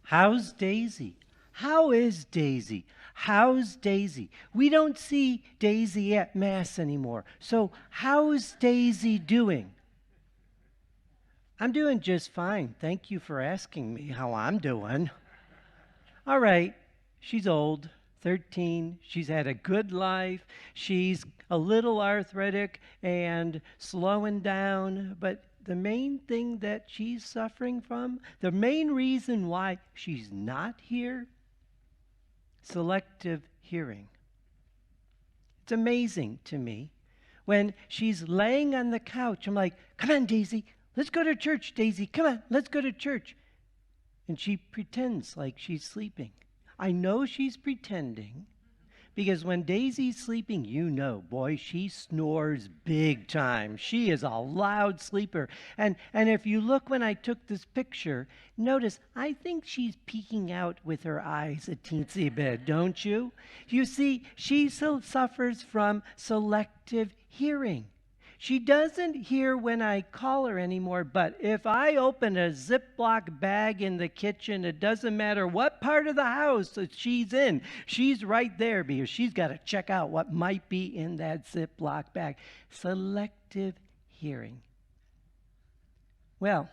How's Daisy? How is Daisy? How's Daisy? We don't see Daisy at Mass anymore. So, how's Daisy doing? I'm doing just fine. Thank you for asking me how I'm doing. All right, she's old, 13. She's had a good life. She's a little arthritic and slowing down. But the main thing that she's suffering from, the main reason why she's not here, selective hearing. It's amazing to me. When she's laying on the couch, I'm like, come on, Daisy, let's go to church, Daisy. Come on, let's go to church. And she pretends like she's sleeping. I know she's pretending because when Daisy's sleeping, you know, boy, she snores big time. She is a loud sleeper. And if you look when I took this picture, notice I think she's peeking out with her eyes a teensy bit, don't you? You see, she still suffers from selective hearing. She doesn't hear when I call her anymore, but if I open a Ziploc bag in the kitchen, it doesn't matter what part of the house that she's in. She's right there because she's got to check out what might be in that Ziploc bag. Selective hearing. Well,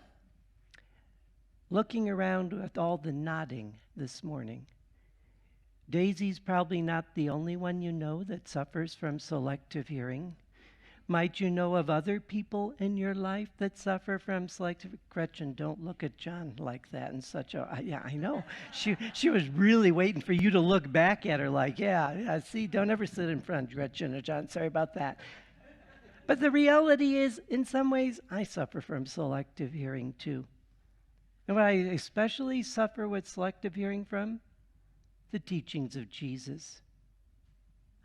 looking around at all the nodding this morning, Daisy's probably not the only one you know that suffers from selective hearing. Might you know of other people in your life that suffer from selective? Gretchen, don't look at John like that in such a, yeah, I know. She was really waiting for you to look back at her like, yeah, see, don't ever sit in front, Gretchen or John. Sorry about that. But the reality is, in some ways, I suffer from selective hearing too. And what I especially suffer with selective hearing from? The teachings of Jesus.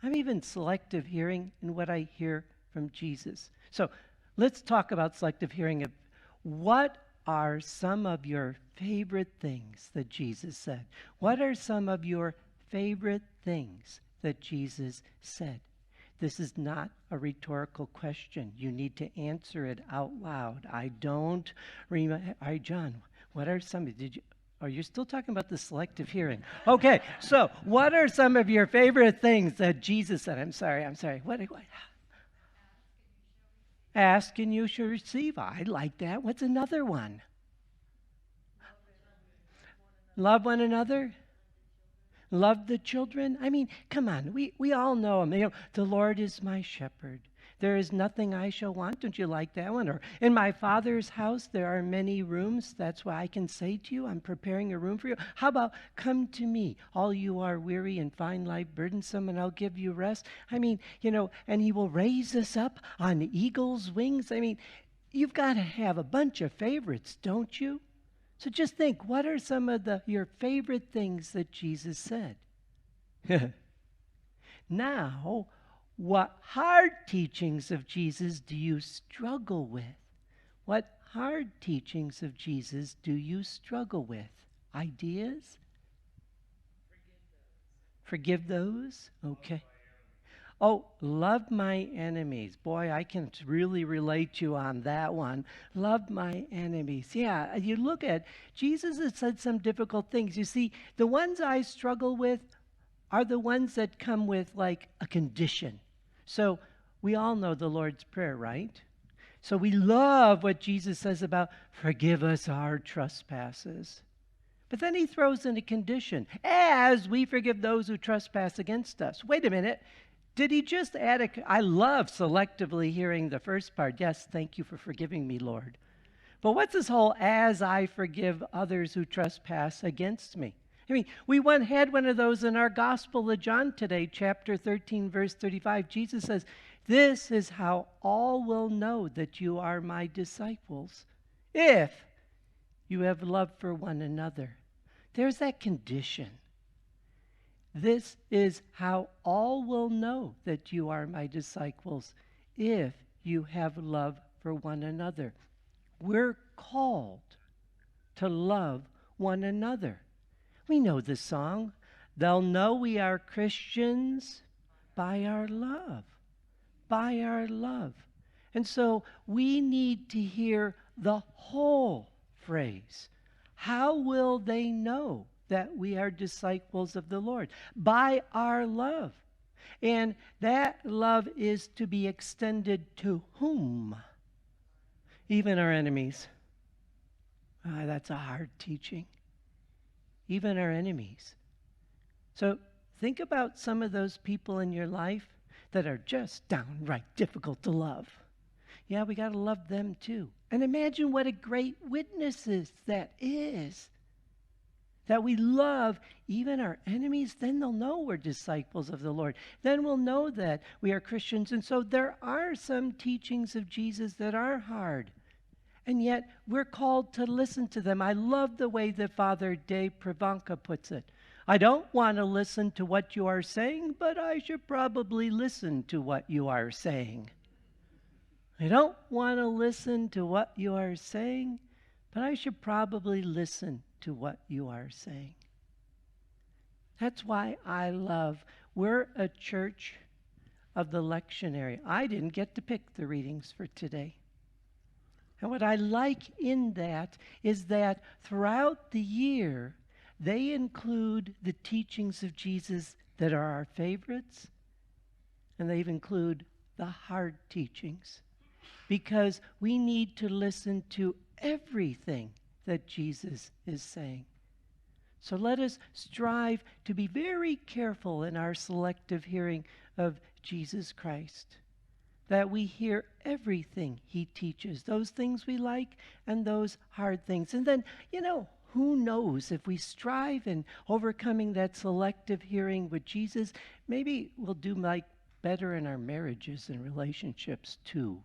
I'm even selective hearing in what I hear from Jesus. So let's talk about selective hearing. What are some of your favorite things that Jesus said? What are some of your favorite things that Jesus said? This is not a rhetorical question. You need to answer it out loud. I don't remember. All right, John, what are some? Are you still talking about the selective hearing? Okay, so what are some of your favorite things that Jesus said? I'm sorry. What? Ask and you shall receive. I like that. What's another one? Love one another. Love the children. I mean, come on. We all know him. You know, the Lord is my shepherd. There is nothing I shall want. Don't you like that one? Or in my Father's house there are many rooms. That's why I can say to you, I'm preparing a room for you. How about come to me, all you are weary and find life burdensome, and I'll give you rest. I mean, you know, and he will raise us up on eagle's wings. I mean, you've got to have a bunch of favorites, don't you? So just think, what are some of your favorite things that Jesus said? Now, what hard teachings of Jesus do you struggle with? What hard teachings of Jesus do you struggle with? Ideas? Forgive those? Okay. Oh, love my enemies. Boy, I can really relate to you on that one. Love my enemies. Yeah, you look at, Jesus has said some difficult things. You see, the ones I struggle with are the ones that come with like a condition. So we all know the Lord's Prayer, right? So we love what Jesus says about forgive us our trespasses. But then he throws in a condition, as we forgive those who trespass against us. Wait a minute. Did he just add I love selectively hearing the first part. Yes, thank you for forgiving me, Lord. But what's this whole as I forgive others who trespass against me? I mean, we had one of those in our Gospel of John today, chapter 13, verse 35. Jesus says, this is how all will know that you are my disciples, if you have love for one another. There's that condition. This is how all will know that you are my disciples, if you have love for one another. We're called to love one another. We know the song. They'll know we are Christians by our love. By our love. And so we need to hear the whole phrase. How will they know that we are disciples of the Lord? By our love. And that love is to be extended to whom? Even our enemies. That's a hard teaching. Even our enemies. So think about some of those people in your life that are just downright difficult to love. Yeah, we got to love them too. And imagine what a great witness that is. That we love even our enemies, then they'll know we're disciples of the Lord. Then we'll know that we are Christians. And so there are some teachings of Jesus that are hard. And yet we're called to listen to them. I love the way that Father Dave Pravanka puts it. I don't want to listen to what you are saying, but I should probably listen to what you are saying. I don't want to listen to what you are saying, but I should probably listen to what you are saying. That's why we're a church of the lectionary. I didn't get to pick the readings for today. And what I like in that is that throughout the year, they include the teachings of Jesus that are our favorites, and they include the hard teachings, because we need to listen to everything that Jesus is saying. So let us strive to be very careful in our selective hearing of Jesus Christ, that we hear everything he teaches, those things we like and those hard things. And then, who knows, if we strive in overcoming that selective hearing with Jesus, maybe we'll do better in our marriages and relationships too.